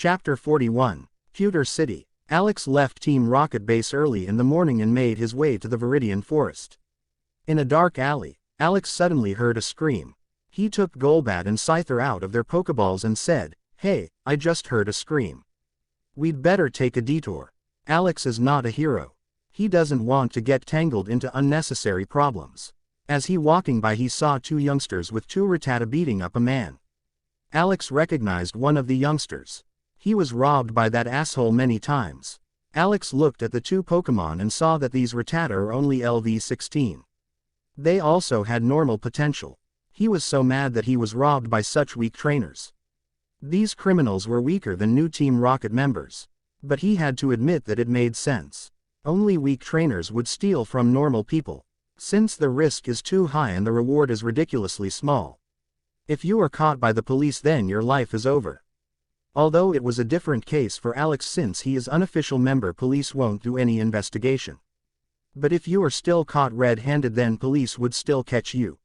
Chapter 41. Pewter City. Alex left Team Rocket Base early in the morning and made his way to the Viridian Forest. In a dark alley, Alex suddenly heard a scream. He took Golbat and Scyther out of their Pokeballs and said, "Hey, I just heard a scream. We'd better take a detour." Alex is not a hero. He doesn't want to get tangled into unnecessary problems. As he walking by, he saw two youngsters with two Rattata beating up a man. Alex recognized one of the youngsters. He was robbed by that asshole many times. Alex looked at the two Pokemon and saw that these Rattata are only LV16. They also had normal potential. He was so mad that he was robbed by such weak trainers. These criminals were weaker than new Team Rocket members. But he had to admit that it made sense. Only weak trainers would steal from normal people, since the risk is too high and the reward is ridiculously small. If you are caught by the police, then your life is over. Although it was a different case for Alex since he is unofficial member, police won't do any investigation. But if you are still caught red-handed, then police would still catch you.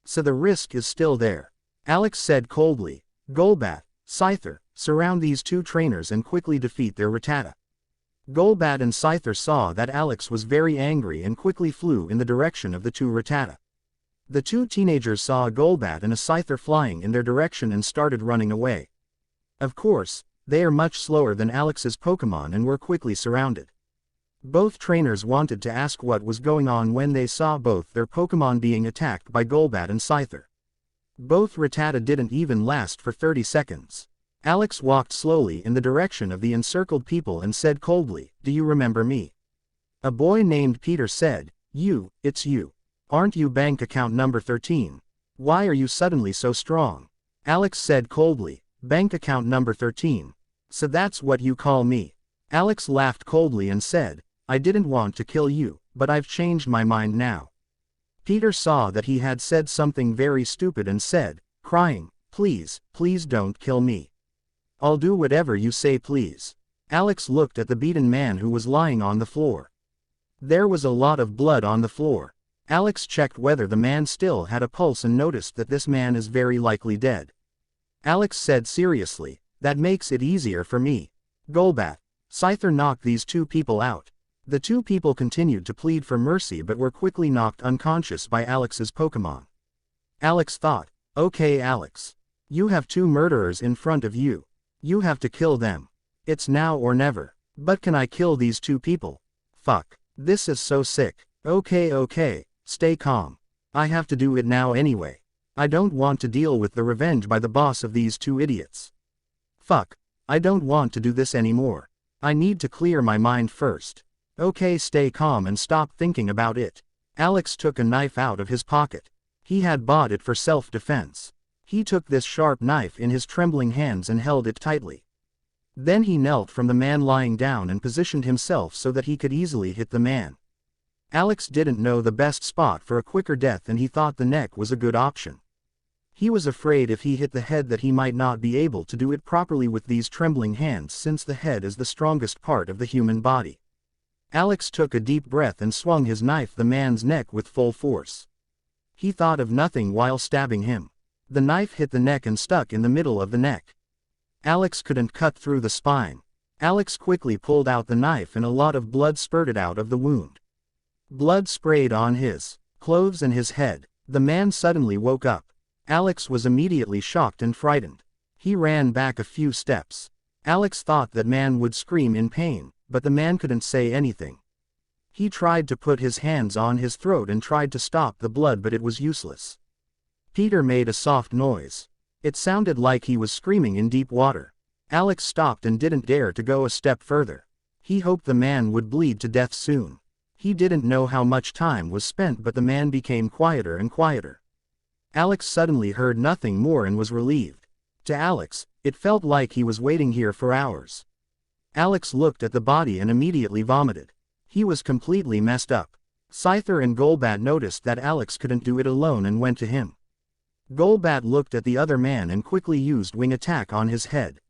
So the risk is still there. Alex said coldly, "Golbat, Scyther, surround these two trainers and quickly defeat their Rattata." Golbat and Scyther saw that Alex was very angry and quickly flew in the direction of the two Rattata. The two teenagers saw a Golbat and a Scyther flying in their direction and started running away. Of course, they are much slower than Alex's Pokemon and were quickly surrounded. Both trainers wanted to ask what was going on when they saw both their Pokemon being attacked by Golbat and Scyther. Both Rattata didn't even last for 30 seconds. Alex walked slowly in the direction of the encircled people and said coldly, "Do you remember me?" A boy named Peter said, It's you. Aren't you bank account number 13? Why are you suddenly so strong?" Alex said coldly, "Bank account number 13. So that's what you call me." Alex laughed coldly and said, "I didn't want to kill you, but I've changed my mind now." Peter saw that he had said something very stupid and said, crying, please don't kill me. I'll do whatever you say, please." Alex looked at the beaten man who was lying on the floor. There was a lot of blood on the floor. Alex checked whether the man still had a pulse and noticed that this man is very likely dead. Alex said seriously, "That makes it easier for me. Golbat, Scyther, knock these two people out." The two people continued to plead for mercy but were quickly knocked unconscious by Alex's Pokemon. Alex thought, "Okay Alex. You have two murderers in front of you. You have to kill them. It's now or never. But can I kill these two people? Fuck. This is so sick." Okay, stay calm. I have to do it now anyway. I don't want to deal with the revenge by the boss of these two idiots. Fuck. I don't want to do this anymore. I need to clear my mind first. Okay, stay calm and stop thinking about it. Alex took a knife out of his pocket. He had bought it for self-defense. He took this sharp knife in his trembling hands and held it tightly. Then he knelt from the man lying down and positioned himself so that he could easily hit the man. Alex didn't know the best spot for a quicker death and he thought the neck was a good option. He was afraid if he hit the head that he might not be able to do it properly with these trembling hands since the head is the strongest part of the human body. Alex took a deep breath and swung his knife the man's neck with full force. He thought of nothing while stabbing him. The knife hit the neck and stuck in the middle of the neck. Alex couldn't cut through the spine. Alex quickly pulled out the knife and a lot of blood spurted out of the wound. Blood sprayed on his clothes and his head. The man suddenly woke up. Alex was immediately shocked and frightened. He ran back a few steps. Alex thought that man would scream in pain, but the man couldn't say anything. He tried to put his hands on his throat and tried to stop the blood, but it was useless. Peter made a soft noise. It sounded like he was screaming in deep water. Alex stopped and didn't dare to go a step further. He hoped the man would bleed to death soon. He didn't know how much time was spent, but the man became quieter and quieter. Alex suddenly heard nothing more and was relieved. To Alex, it felt like he was waiting here for hours. Alex looked at the body and immediately vomited. He was completely messed up. Scyther and Golbat noticed that Alex couldn't do it alone and went to him. Golbat looked at the other man and quickly used wing attack on his head.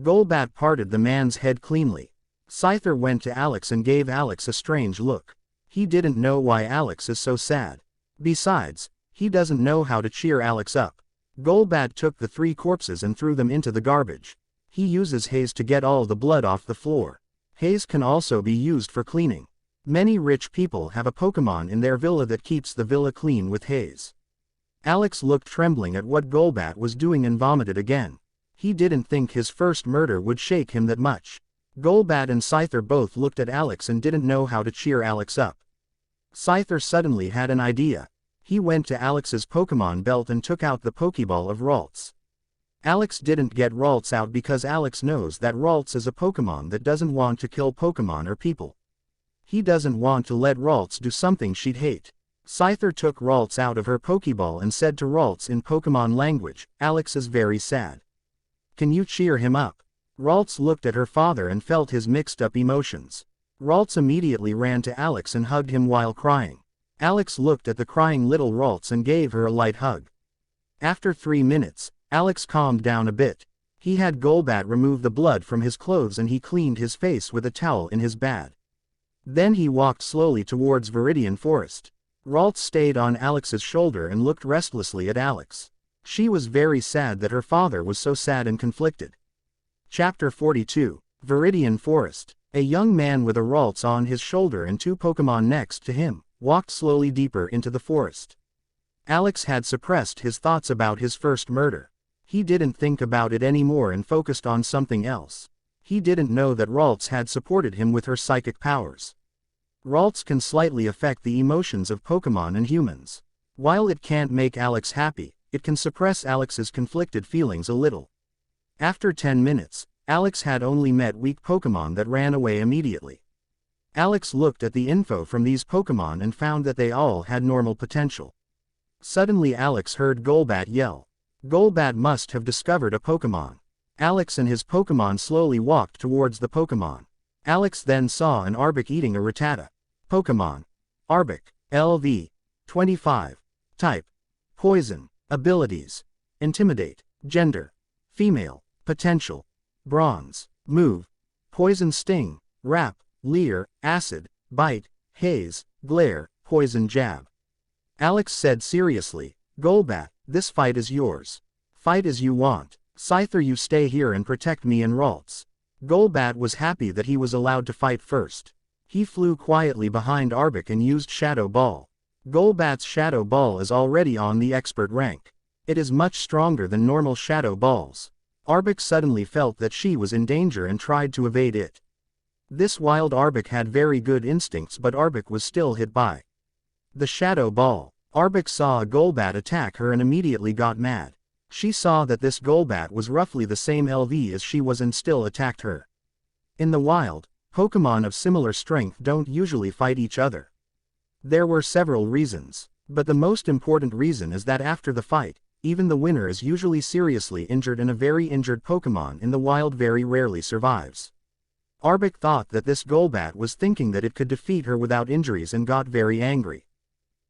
Golbat parted the man's head cleanly. Scyther went to Alex and gave Alex a strange look. He didn't know why Alex is so sad. Besides, he doesn't know how to cheer Alex up. Golbat took the three corpses and threw them into the garbage. He uses haze to get all the blood off the floor. Haze can also be used for cleaning. Many rich people have a Pokemon in their villa that keeps the villa clean with haze. Alex looked trembling at what Golbat was doing and vomited again. He didn't think his first murder would shake him that much. Golbat and Scyther both looked at Alex and didn't know how to cheer Alex up. Scyther suddenly had an idea. He went to Alex's Pokemon belt and took out the Pokeball of Ralts. Alex didn't get Ralts out because Alex knows that Ralts is a Pokemon that doesn't want to kill Pokemon or people. He doesn't want to let Ralts do something she'd hate. Scyther took Ralts out of her Pokeball and said to Ralts in Pokemon language, "Alex is very sad. Can you cheer him up?" Ralts looked at her father and felt his mixed-up emotions. Ralts immediately ran to Alex and hugged him while crying. Alex looked at the crying little Ralts and gave her a light hug. After 3 minutes, Alex calmed down a bit. He had Golbat remove the blood from his clothes and he cleaned his face with a towel in his bag. Then he walked slowly towards Viridian Forest. Ralts stayed on Alex's shoulder and looked restlessly at Alex. She was very sad that her father was so sad and conflicted. Chapter 42, Viridian Forest. A young man with a Ralts on his shoulder and 2 Pokemon next to him, walked slowly deeper into the forest. Alex had suppressed his thoughts about his first murder. He didn't think about it anymore and focused on something else. He didn't know that Ralts had supported him with her psychic powers. Ralts can slightly affect the emotions of Pokemon and humans. While it can't make Alex happy, it can suppress Alex's conflicted feelings a little. After 10 minutes, Alex had only met weak Pokemon that ran away immediately. Alex looked at the info from these Pokemon and found that they all had normal potential. Suddenly Alex heard Golbat yell. Golbat must have discovered a Pokemon. Alex and his Pokemon slowly walked towards the Pokemon. Alex then saw an Arbok eating a Rattata. Pokemon. Arbok. LV. 25. Type. Poison. Abilities. Intimidate. Gender. Female. Potential. Bronze. Move. Poison Sting. Wrap. Leer. Acid. Bite. Haze. Glare. Poison Jab. Alex said seriously, "Golbat, this fight is yours. Fight as you want. Scyther, you stay here and protect me and Ralts." Golbat was happy that he was allowed to fight first. He flew quietly behind Arbok and used Shadow Ball. Golbat's Shadow Ball is already on the expert rank. It is much stronger than normal Shadow Balls. Arbok suddenly felt that she was in danger and tried to evade it. This wild Arbok had very good instincts, but Arbok was still hit by the Shadow Ball. Arbok saw a Golbat attack her and immediately got mad. She saw that this Golbat was roughly the same LV as she was and still attacked her. In the wild, Pokemon of similar strength don't usually fight each other. There were several reasons, but the most important reason is that after the fight, even the winner is usually seriously injured and a very injured Pokemon in the wild very rarely survives. Arbok thought that this Golbat was thinking that it could defeat her without injuries and got very angry.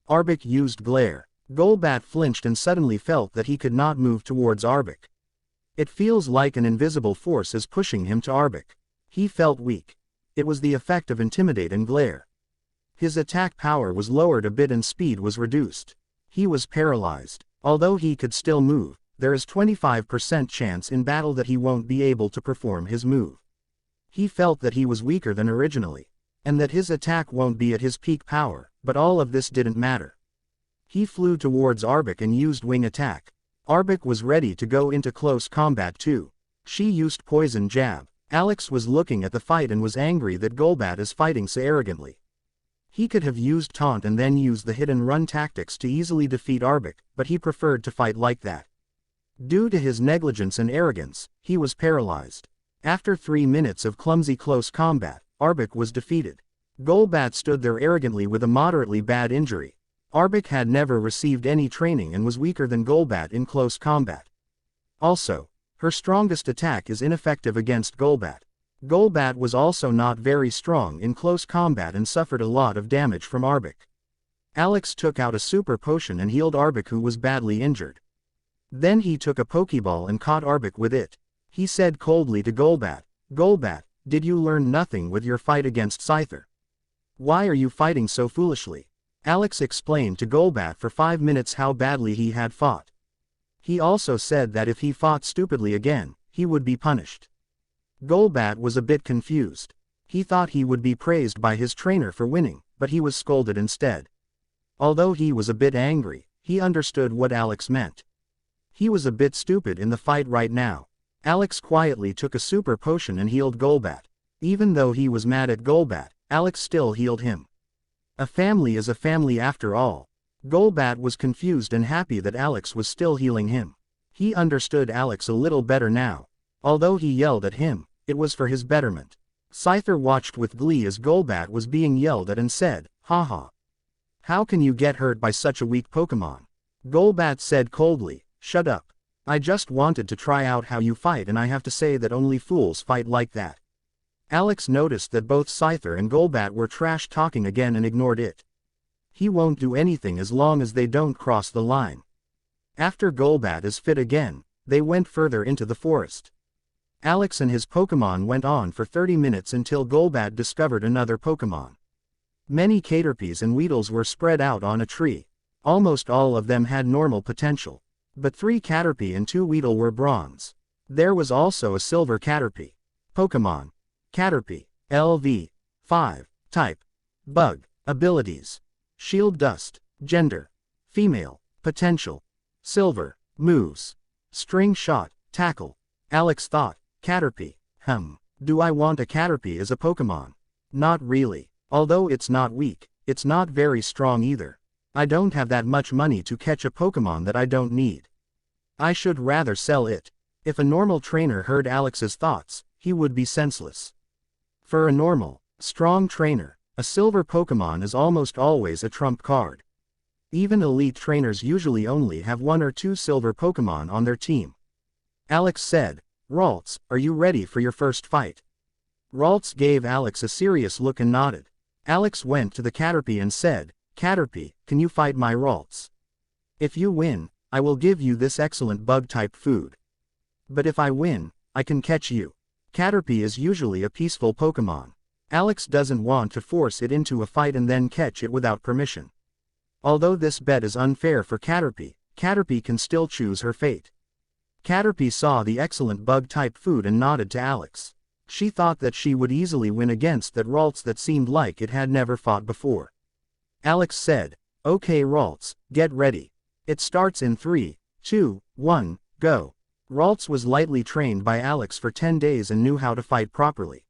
Arbok used Glare. Golbat flinched and suddenly felt that he could not move towards Arbok. It feels like an invisible force is pushing him to Arbok. He felt weak. It was the effect of Intimidate and Glare. His attack power was lowered a bit and speed was reduced. He was paralyzed. Although he could still move, there is 25% chance in battle that he won't be able to perform his move. He felt that he was weaker than originally, and that his attack won't be at his peak power, but all of this didn't matter. He flew towards Arbok and used Wing Attack. Arbok was ready to go into close combat too. She used Poison Jab. Alex was looking at the fight and was angry that Golbat is fighting so arrogantly. He could have used Taunt and then used the hit and run tactics to easily defeat Arbok, but he preferred to fight like that. Due to his negligence and arrogance, he was paralyzed. After 3 minutes of clumsy close combat, Arbok was defeated. Golbat stood there arrogantly with a moderately bad injury. Arbok had never received any training and was weaker than Golbat in close combat. Also, her strongest attack is ineffective against Golbat. Golbat was also not very strong in close combat and suffered a lot of damage from Arbok. Alex took out a super potion and healed Arbok, who was badly injured. Then he took a Pokeball and caught Arbok with it. He said coldly to Golbat, "Golbat, did you learn nothing with your fight against Scyther? Why are you fighting so foolishly?" Alex explained to Golbat for 5 minutes how badly he had fought. He also said that if he fought stupidly again, he would be punished. Golbat was a bit confused. He thought he would be praised by his trainer for winning, but he was scolded instead. Although he was a bit angry, he understood what Alex meant. He was a bit stupid in the fight right now. Alex quietly took a super potion and healed Golbat. Even though he was mad at Golbat, Alex still healed him. A family is a family after all. Golbat was confused and happy that Alex was still healing him. He understood Alex a little better now. Although he yelled at him, it was for his betterment. Scyther watched with glee as Golbat was being yelled at and said, "Haha. How can you get hurt by such a weak Pokemon?" Golbat said coldly, "Shut up. I just wanted to try out how you fight and I have to say that only fools fight like that." Alex noticed that both Scyther and Golbat were trash-talking again and ignored it. He won't do anything as long as they don't cross the line. After Golbat is fit again, they went further into the forest. Alex and his Pokemon went on for 30 minutes until Golbat discovered another Pokemon. Many Caterpies and Weedles were spread out on a tree. Almost all of them had normal potential. But 3 Caterpie and 2 Weedle were bronze. There was also a silver Caterpie. Pokemon. Caterpie. LV. 5. Type. Bug. Abilities. Shield Dust. Gender. Female. Potential. Silver. Moves. String Shot. Tackle. Alex thought, Caterpie. Do I want a Caterpie as a Pokemon? Not really. Although it's not weak, it's not very strong either. I don't have that much money to catch a Pokemon that I don't need. I should rather sell it. If a normal trainer heard Alex's thoughts, he would be senseless. For a normal, strong trainer, a silver Pokemon is almost always a trump card. Even elite trainers usually only have 1 or 2 silver Pokemon on their team. Alex said, "Ralts, are you ready for your first fight?" Ralts gave Alex a serious look and nodded. Alex went to the Caterpie and said, "Caterpie, can you fight my Ralts? If you win, I will give you this excellent bug-type food. But if I win, I can catch you." Caterpie is usually a peaceful Pokemon. Alex doesn't want to force it into a fight and then catch it without permission. Although this bet is unfair for Caterpie, Caterpie can still choose her fate. Caterpie saw the excellent bug-type food and nodded to Alex. She thought that she would easily win against that Ralts that seemed like it had never fought before. Alex said, "Okay Ralts, get ready. It starts in 3, 2, 1, go." Ralts was lightly trained by Alex for 10 days and knew how to fight properly.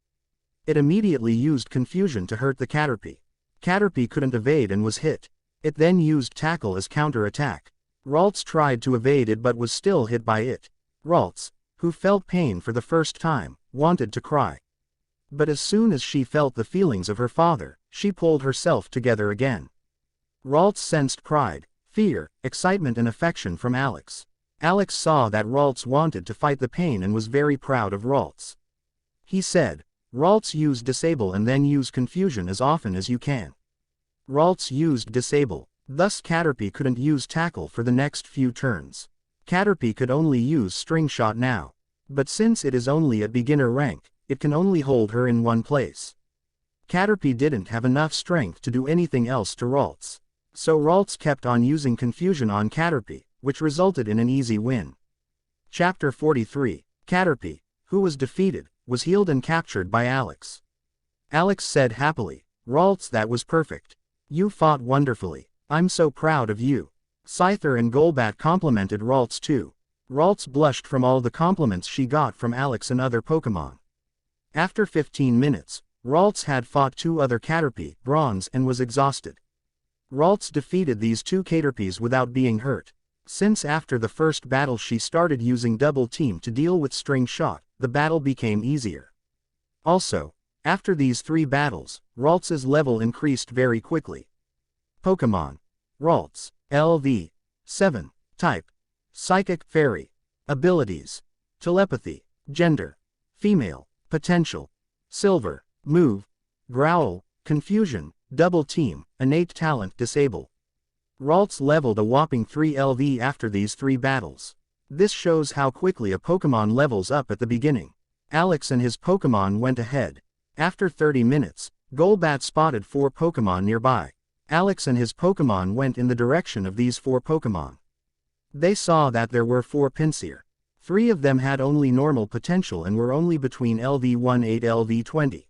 It immediately used confusion to hurt the Caterpie. Caterpie couldn't evade and was hit. It then used tackle as counter-attack. Ralts tried to evade it but was still hit by it. Ralts, who felt pain for the first time, wanted to cry. But as soon as she felt the feelings of her father, she pulled herself together again. Ralts sensed pride, fear, excitement and affection from Alex. Alex saw that Ralts wanted to fight the pain and was very proud of Ralts. He said, "Ralts, use disable and then use confusion as often as you can." Ralts used disable, thus Caterpie couldn't use tackle for the next few turns. Caterpie could only use string shot now. But since it is only at beginner rank, it can only hold her in one place. Caterpie didn't have enough strength to do anything else to Ralts. So Ralts kept on using confusion on Caterpie, which resulted in an easy win. Chapter 43. Caterpie, who was defeated, was healed and captured by Alex. Alex said happily, "Ralts, that was perfect. You fought wonderfully. I'm so proud of you." Scyther and Golbat complimented Ralts too. Ralts blushed from all the compliments she got from Alex and other Pokemon. After 15 minutes, Ralts had fought 2 other Caterpie, bronze, and was exhausted. Ralts defeated these 2 Caterpies without being hurt. Since after the first battle she started using double team to deal with string shot, the battle became easier. Also, after these 3 battles, Ralts's level increased very quickly. Pokemon. Ralts. LV. 7. Type. Psychic, Fairy. Abilities. Telepathy. Gender. Female. Potential. Silver. Move. Growl. Confusion. Double team. Innate talent, disable. Ralts leveled a whopping 3 LV after these 3 battles. This shows how quickly a Pokemon levels up at the beginning. Alex and his Pokemon went ahead. After 30 minutes, Golbat spotted 4 Pokemon nearby. Alex and his Pokemon went in the direction of these 4 Pokemon. They saw that there were 4 Pinsir. 3 of them had only normal potential and were only between LV18 LV20.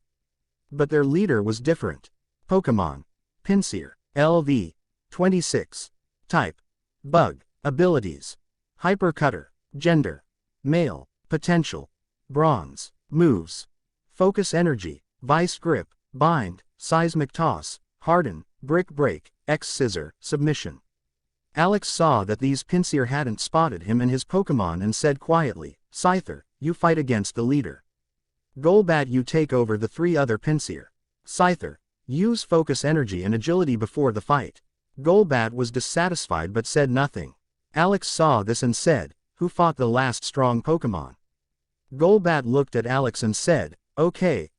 But their leader was different. Pokemon. Pinsir. LV. 26. Type. Bug. Abilities. Hypercutter. Gender. Male. Potential. Bronze. Moves. Focus Energy. Vice Grip. Bind. Seismic Toss. Harden. Brick Break. X-Scissor. Submission. Alex saw that these Pinsir hadn't spotted him and his Pokemon and said quietly, Scyther, you fight against the leader. Golbat, you take over the 3 other Pinsir. Scyther, use Focus Energy and Agility before the fight. Golbat was dissatisfied but said nothing. Alex saw this and said, who fought the last strong Pokemon? Golbat looked at Alex and said, okay.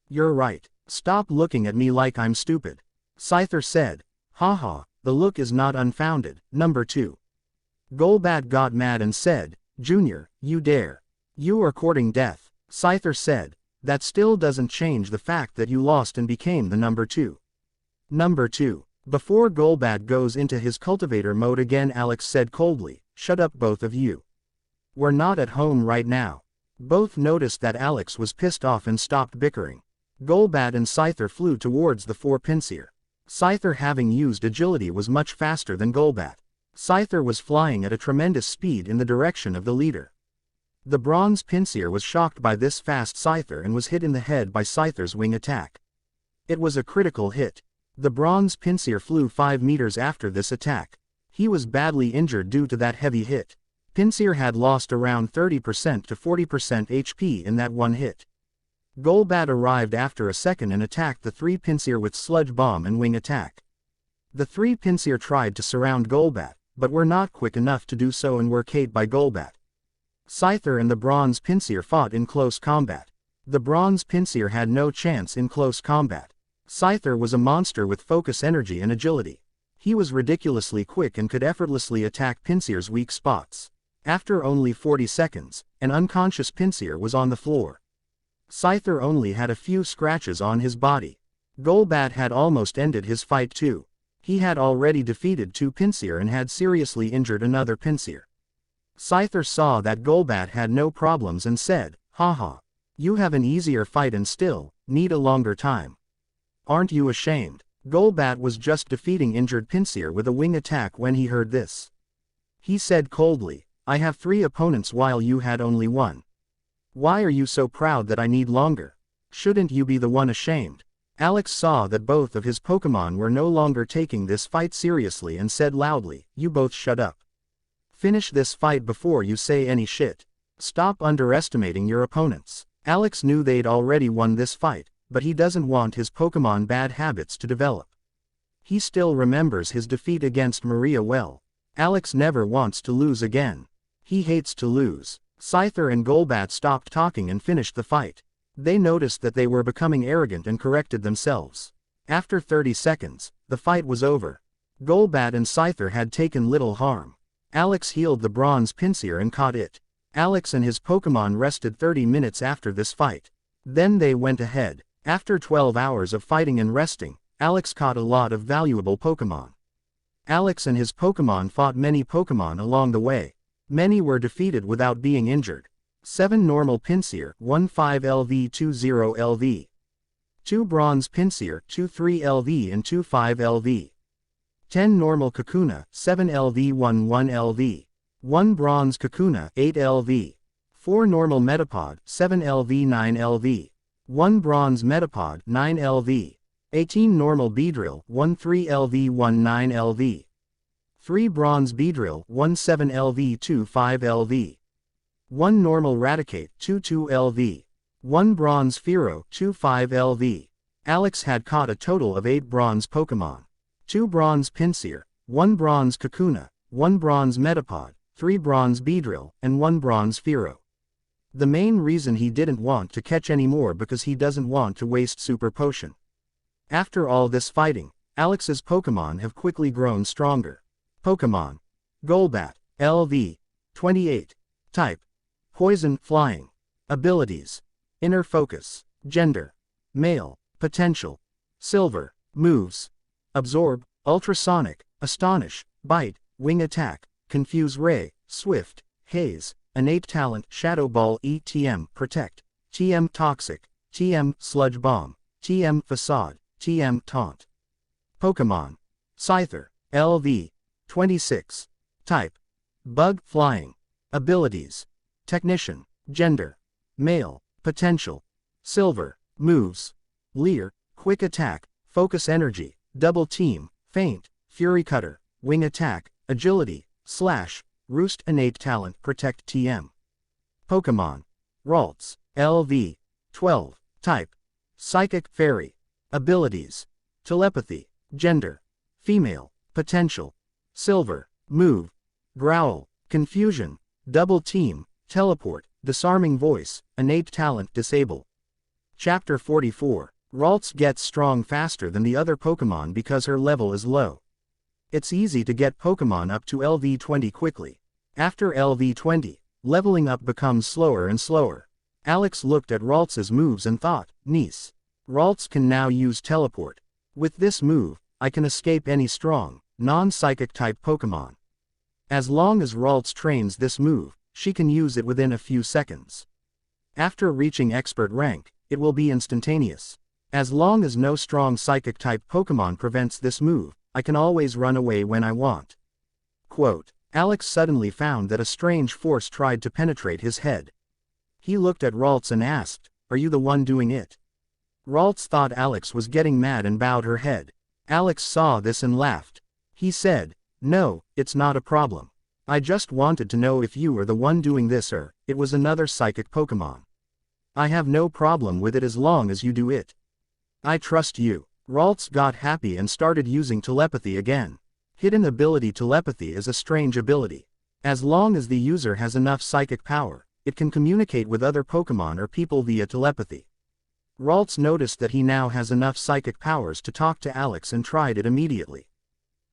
You're right. Stop looking at me like I'm stupid. Scyther said, haha, the look is not unfounded. Number 2. Golbat got mad and said, Junior, you dare. You are courting death. Scyther said, that still doesn't change the fact that you lost and became the number 2. Number 2. Before Golbat goes into his cultivator mode again, Alex said coldly, shut up both of you. We're not at home right now. Both noticed that Alex was pissed off and stopped bickering. Golbat and Scyther flew towards the 4 Pinsir. Scyther, having used agility, was much faster than Golbat. Scyther was flying at a tremendous speed in the direction of the leader. The bronze Pinsir was shocked by this fast Scyther and was hit in the head by Scyther's wing attack. It was a critical hit. The bronze Pinsir flew 5 meters after this attack. He was badly injured due to that heavy hit. Pinsir had lost around 30% to 40% HP in that one hit. Golbat arrived after a second and attacked the 3 Pinsir with Sludge Bomb and Wing Attack. The 3 Pinsir tried to surround Golbat, but were not quick enough to do so and were caught by Golbat. Scyther and the bronze Pinsir fought in close combat. The bronze Pinsir had no chance in close combat. Scyther was a monster with focus energy and agility. He was ridiculously quick and could effortlessly attack Pinsir's weak spots. After only 40 seconds, an unconscious Pinsir was on the floor. Scyther only had a few scratches on his body. Golbat had almost ended his fight too. He had already defeated 2 Pinsir and had seriously injured another Pinsir. Scyther saw that Golbat had no problems and said, haha. You have an easier fight and still need a longer time. Aren't you ashamed? Golbat was just defeating injured Pinsir with a wing attack when he heard this. He said coldly, I have 3 opponents while you had only 1. Why are you so proud that I need longer? Shouldn't you be the one ashamed? Alex saw that both of his Pokemon were no longer taking this fight seriously and said loudly, you both shut up. Finish this fight before you say any shit. Stop underestimating your opponents. Alex knew they'd already won this fight, but he doesn't want his Pokemon bad habits to develop. He still remembers his defeat against Maria well. Alex never wants to lose again. He hates to lose. Scyther and Golbat stopped talking and finished the fight. They noticed that they were becoming arrogant and corrected themselves. After 30 seconds, the fight was over. Golbat and Scyther had taken little harm. Alex healed the bronze Pinsir and caught it. Alex and his Pokemon rested 30 minutes after this fight. Then they went ahead. After 12 hours of fighting and resting, Alex caught a lot of valuable Pokemon. Alex and his Pokemon fought many Pokemon along the way. Many were defeated without being injured. 7 normal Pinsir, 15 LV 20 LV. 2 bronze Pinsir, 23 LV and 25 LV. 10 normal Kakuna, 7 LV 11 LV. 1 bronze Kakuna, 8 LV. 4 normal Metapod, 7 LV 9 LV. 1 bronze Metapod, 9 LV. 18 normal Beedrill, 13 LV 19 LV. 3 bronze Beedrill, 17 LV 25 LV. 1 normal Raticate, 22 LV. 1 bronze Fearow, 25 LV. Alex had caught a total of 8 bronze Pokemon. 2 bronze Pinsir, 1 bronze Kakuna, 1 bronze Metapod, 3 bronze Beedrill, and 1 bronze Fearow. The main reason he didn't want to catch any more because he doesn't want to waste Super Potion. After all this fighting, Alex's Pokemon have quickly grown stronger. Pokemon. Golbat, LV. 28. Type. Poison, Flying. Abilities. Inner Focus. Gender. Male. Potential. Silver. Moves. Absorb, Ultrasonic, Astonish, Bite, Wing Attack, Confuse Ray, Swift, Haze, innate talent, Shadow Ball ETM, Protect, TM Toxic, TM Sludge Bomb, TM Facade, TM Taunt. Pokemon. Scyther, LV. 26. Type. Bug, Flying. Abilities. Technician, Gender. Male, Potential. Silver, Moves. Leer, Quick Attack, Focus Energy, Double Team, Feint, Fury Cutter, Wing Attack, Agility, Slash, Roost innate talent, Protect TM. Pokemon. Ralts, LV. 12. Type. Psychic, Fairy. Abilities. Telepathy, Gender. Female, Potential. Silver, Move. Growl, Confusion, Double Team, Teleport, Disarming Voice, innate talent, Disable. Chapter 44. Ralts gets strong faster than the other Pokemon because her level is low. It's easy to get Pokemon up to LV20 quickly. After LV20, leveling up becomes slower and slower. Alex looked at Ralts' moves and thought, nice. Ralts can now use Teleport. With this move, I can escape any strong, non-psychic type Pokemon. As long as Ralts trains this move, she can use it within a few seconds. After reaching expert rank, it will be instantaneous. As long as no strong psychic type Pokemon prevents this move, I can always run away when I want. Quote. Alex suddenly found that a strange force tried to penetrate his head. He looked at Ralts and asked, "Are you the one doing it?" Ralts thought Alex was getting mad and bowed her head. Alex saw this and laughed. He said, "No, it's not a problem. I just wanted to know if you were the one doing this or it was another psychic Pokemon. I have no problem with it as long as you do it. I trust you." Ralts got happy and started using telepathy again. Hidden ability telepathy is a strange ability. As long as the user has enough psychic power, it can communicate with other Pokemon or people via telepathy. Ralts noticed that he now has enough psychic powers to talk to Alex and tried it immediately.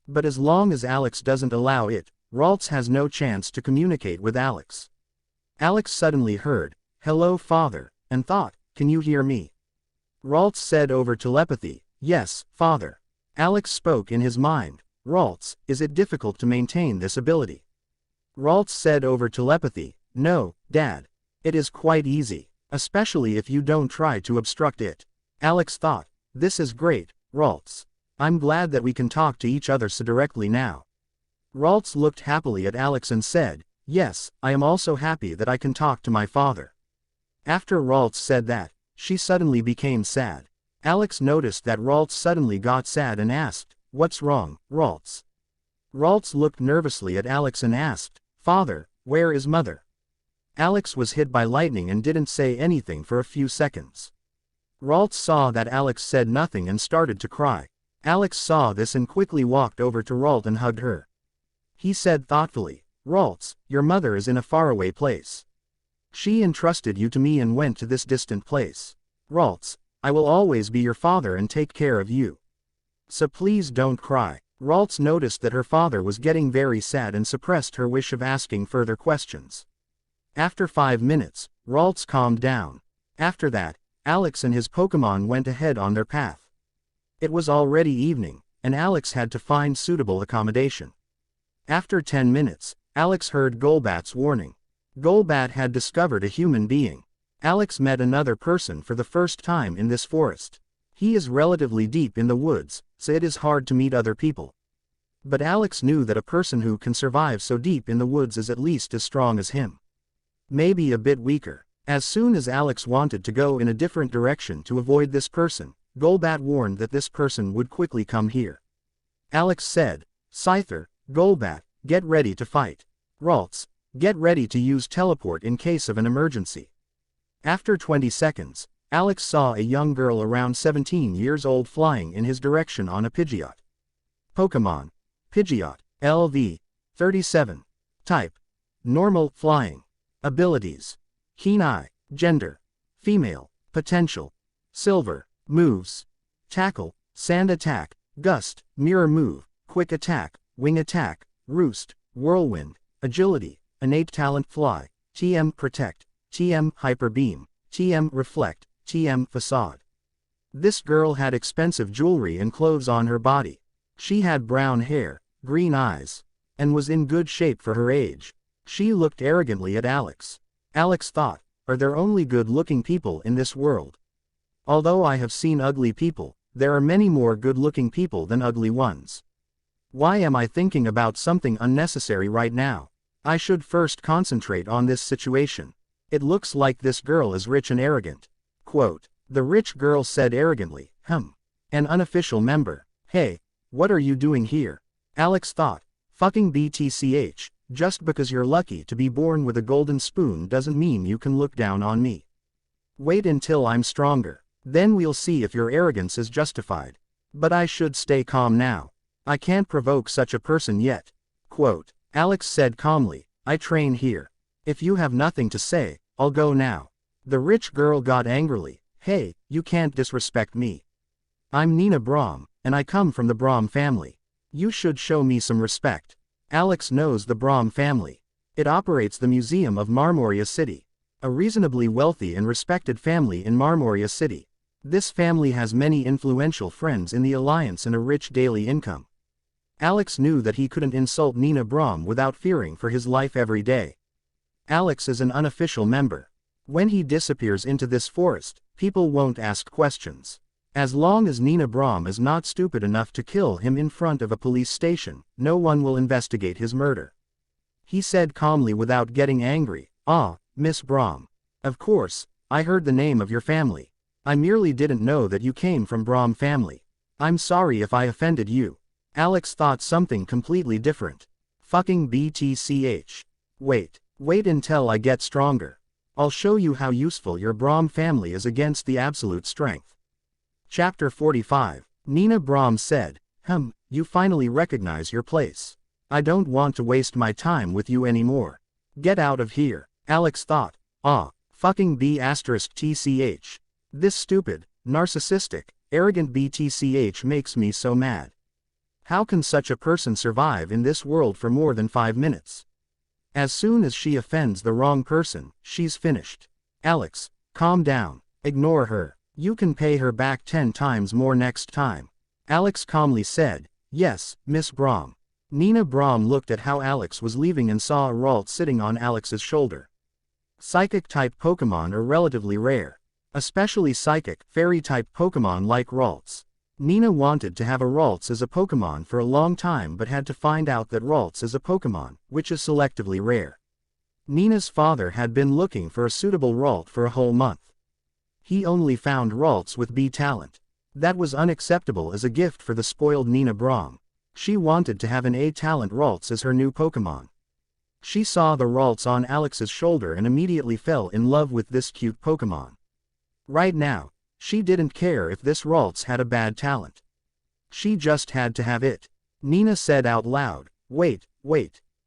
But as long as Alex doesn't allow it, Ralts has no chance to communicate with Alex. Alex suddenly heard, "Hello, Father," and thought, "Can you hear me?" Ralts said over telepathy, "Yes, Father." Alex spoke in his mind, "Ralts, is it difficult to maintain this ability?" Ralts said over telepathy, "No, Dad. It is quite easy, especially if you don't try to obstruct it." Alex thought, "This is great, Ralts. I'm glad that we can talk to each other so directly now." Ralts looked happily at Alex and said, "Yes, I am also happy that I can talk to my father." After Ralts said that, she suddenly became sad. Alex noticed that Ralts suddenly got sad and asked, "What's wrong, Ralts?" Ralts looked nervously at Alex and asked, "Father, where is Mother?" Alex was hit by lightning and didn't say anything for a few seconds. Ralts saw that Alex said nothing and started to cry. Alex saw this and quickly walked over to Ralt and hugged her. He said thoughtfully, "Ralts, your mother is in a faraway place. She entrusted you to me and went to this distant place. Ralts, I will always be your father and take care of you. So please don't cry." Ralts noticed that her father was getting very sad and suppressed her wish of asking further questions. After 5 minutes, Ralts calmed down. After that, Alex and his Pokemon went ahead on their path. It was already evening, and Alex had to find suitable accommodation. After 10 minutes, Alex heard Golbat's warning. Golbat had discovered a human being. Alex met another person for the first time in this forest. He is relatively deep in the woods, so it is hard to meet other people. But Alex knew that a person who can survive so deep in the woods is at least as strong as him. Maybe a bit weaker. As soon as Alex wanted to go in a different direction to avoid this person, Golbat warned that this person would quickly come here. Alex said, "Scyther, Golbat, get ready to fight. Ralts, get ready to use teleport in case of an emergency." After 20 seconds, Alex saw a young girl around 17 years old flying in his direction on a Pidgeot. Pokemon. Pidgeot, LV. 37. Type. Normal, Flying. Abilities. Keen Eye, Gender. Female, Potential. Silver, Moves. Tackle, Sand Attack, Gust, Mirror Move, Quick Attack, Wing Attack, Roost, Whirlwind, Agility, Innate Talent Fly, TM Protect, TM Hyper Beam, TM Reflect, TM Facade. This girl had expensive jewelry and clothes on her body. She had brown hair, green eyes, and was in good shape for her age. She looked arrogantly at Alex. Alex thought, are there only good-looking people in this world? Although I have seen ugly people, there are many more good-looking people than ugly ones. Why am I thinking about something unnecessary right now? I should first concentrate on this situation. It looks like this girl is rich and arrogant. Quote, the rich girl said arrogantly, an unofficial member. Hey, what are you doing here? Alex thought, fucking BTCH, just because you're lucky to be born with a golden spoon doesn't mean you can look down on me. Wait until I'm stronger. Then we'll see if your arrogance is justified. But I should stay calm now. I can't provoke such a person yet. Quote, Alex said calmly, I train here. If you have nothing to say, I'll go now. The rich girl got angrily, hey, you can't disrespect me. I'm Nina Brahm, and I come from the Brahm family. You should show me some respect. Alex knows the Brahm family. It operates the Museum of Marmoria City. A reasonably wealthy and respected family in Marmoria City. This family has many influential friends in the Alliance and a rich daily income. Alex knew that he couldn't insult Nina Brahm without fearing for his life every day. Alex is an unofficial member. When he disappears into this forest, people won't ask questions. As long as Nina Brahm is not stupid enough to kill him in front of a police station, no one will investigate his murder. He said calmly without getting angry, Miss Brahm. Of course, I heard the name of your family. I merely didn't know that you came from Brahm family. I'm sorry if I offended you. Alex thought something completely different. Fucking BTCH. Wait until I get stronger. I'll show you how useful your Brahm family is against the absolute strength. Chapter 45. Nina Brahm said, you finally recognize your place. I don't want to waste my time with you anymore. Get out of here. Alex thought, fucking B*TCH. This stupid, narcissistic, arrogant BTCH makes me so mad. How can such a person survive in this world for more than 5 minutes? As soon as she offends the wrong person, she's finished. Alex, calm down. Ignore her. You can pay her back 10 times more next time. Alex calmly said, yes, Miss Brahm. Nina Brahm looked at how Alex was leaving and saw a Ralt sitting on Alex's shoulder. Psychic-type Pokemon are relatively rare. Especially psychic, fairy-type Pokemon like Ralts. Nina wanted to have a Ralts as a Pokemon for a long time but had to find out that Ralts is a Pokemon, which is selectively rare. Nina's father had been looking for a suitable Ralt for a whole month. He only found Ralts with B talent. That was unacceptable as a gift for the spoiled Nina Brahm. She wanted to have an A talent Ralts as her new Pokemon. She saw the Ralts on Alex's shoulder and immediately fell in love with this cute Pokemon. Right now, she didn't care if this Ralts had a bad talent. She just had to have it. Nina said out loud, wait,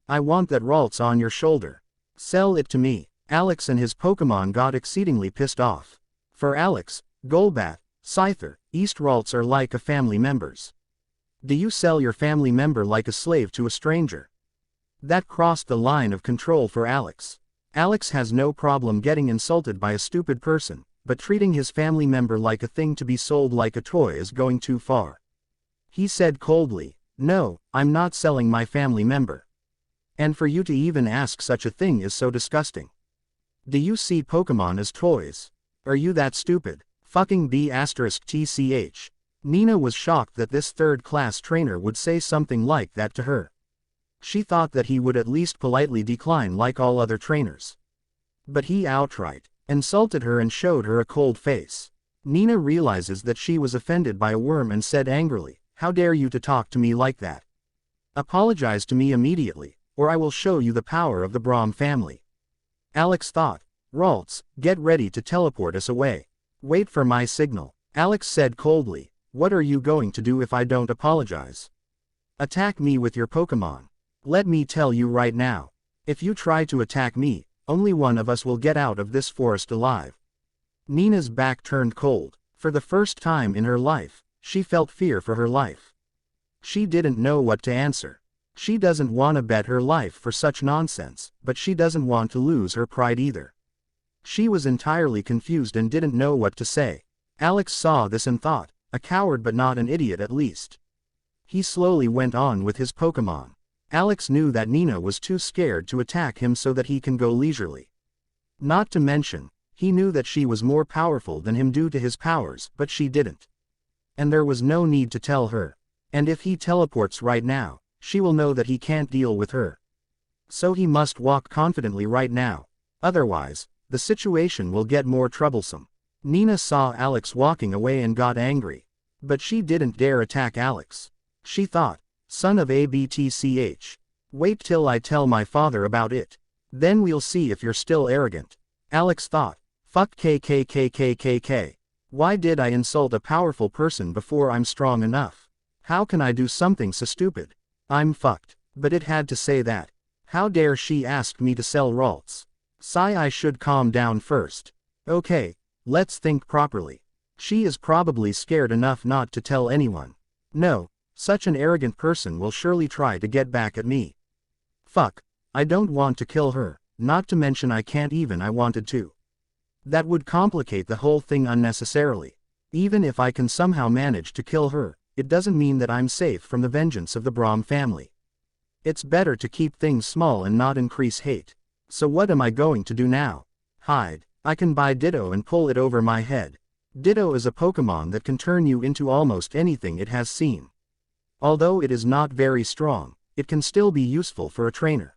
I want that Ralts on your shoulder. Sell it to me. Alex and his Pokemon got exceedingly pissed off. For Alex, Golbat, Scyther, East Ralts are like a family members. Do you sell your family member like a slave to a stranger? That crossed the line of control for Alex. Alex has no problem getting insulted by a stupid person, but treating his family member like a thing to be sold like a toy is going too far. He said coldly, no, I'm not selling my family member. And for you to even ask such a thing is so disgusting. Do you see Pokemon as toys? Are you that stupid? Fucking B*TCH. Nina was shocked that this third-class trainer would say something like that to her. She thought that he would at least politely decline like all other trainers. But he outright insulted her and showed her a cold face. Nina realizes that she was offended by a worm and said angrily, how dare you to talk to me like that? Apologize to me immediately, or I will show you the power of the Brahm family. Alex thought, Ralts, get ready to teleport us away. Wait for my signal. Alex said coldly, what are you going to do if I don't apologize? Attack me with your Pokemon. Let me tell you right now. If you try to attack me, only one of us will get out of this forest alive. Nina's back turned cold. For the first time in her life, she felt fear for her life. She didn't know what to answer. She doesn't want to bet her life for such nonsense, but she doesn't want to lose her pride either. She was entirely confused and didn't know what to say. Alex saw this and thought, a coward but not an idiot at least. He slowly went on with his Pokemon. Alex knew that Nina was too scared to attack him so that he can go leisurely. Not to mention, he knew that she was more powerful than him due to his powers, but she didn't. And there was no need to tell her. And if he teleports right now, she will know that he can't deal with her. So he must walk confidently right now. Otherwise, the situation will get more troublesome. Nina saw Alex walking away and got angry. But she didn't dare attack Alex. She thought, son of a bitch. Wait till I tell my father about it. Then we'll see if you're still arrogant. Alex thought, fuck kkkkkk. Why did I insult a powerful person before I'm strong enough? How can I do something so stupid? I'm fucked. But it had to say that. How dare she ask me to sell Ralts? Sigh, I should calm down first. Okay, let's think properly. She is probably scared enough not to tell anyone. No, such an arrogant person will surely try to get back at me. Fuck, I don't want to kill her, not to mention I can't even I wanted to. That would complicate the whole thing unnecessarily. Even if I can somehow manage to kill her, it doesn't mean that I'm safe from the vengeance of the Brahm family. It's better to keep things small and not increase hate. So what am I going to do now? Hide. I can buy Ditto and pull it over my head. Ditto is a Pokemon that can turn you into almost anything it has seen. Although it is not very strong, it can still be useful for a trainer.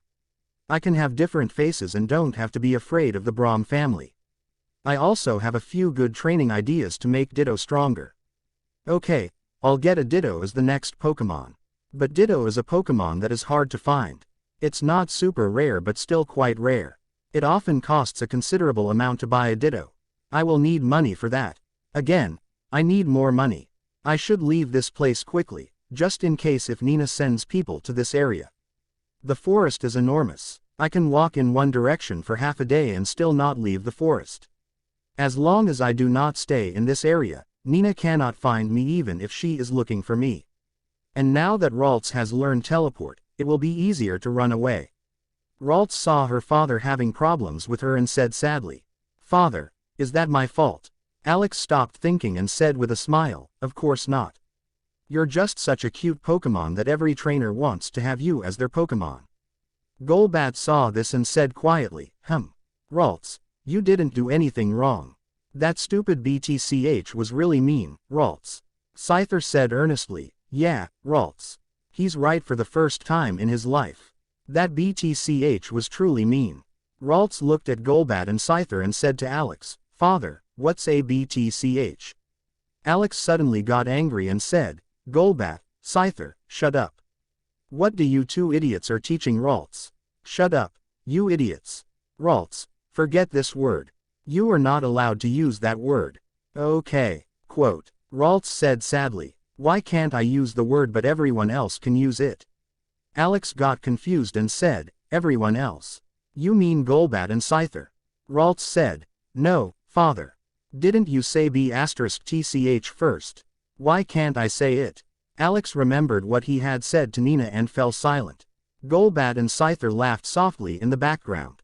I can have different faces and don't have to be afraid of the Brahm family. I also have a few good training ideas to make Ditto stronger. Okay, I'll get a Ditto as the next Pokemon. But Ditto is a Pokemon that is hard to find. It's not super rare but still quite rare. It often costs a considerable amount to buy a Ditto. I will need money for that. Again, I need more money. I should leave this place quickly, just in case if Nina sends people to this area. The forest is enormous. I can walk in one direction for half a day and still not leave the forest. As long as I do not stay in this area, Nina cannot find me even if she is looking for me. And now that Ralts has learned teleport, it will be easier to run away. Ralts saw her father having problems with her and said sadly, "Father, is that my fault?" Alex stopped thinking and said with a smile, "Of course not. You're just such a cute Pokemon that every trainer wants to have you as their Pokemon." Golbat saw this and said quietly, Ralts, you didn't do anything wrong. That stupid BTCH was really mean, Ralts. Scyther said earnestly, "Yeah, Ralts. He's right for the first time in his life. That BTCH was truly mean." Ralts looked at Golbat and Scyther and said to Alex, "Father, what's a BTCH?" Alex suddenly got angry and said, "Golbat, Scyther, shut up. What do you two idiots are teaching Ralts? Shut up, you idiots. Ralts, forget this word. You are not allowed to use that word." "Okay." Quote. Ralts said sadly, "Why can't I use the word but everyone else can use it?" Alex got confused and said, "Everyone else? You mean Golbat and Scyther?" Ralts said, "No, father. Didn't you say B*TCH first? Why can't I say it?" Alex remembered what he had said to Nina and fell silent. Golbat and Scyther laughed softly in the background.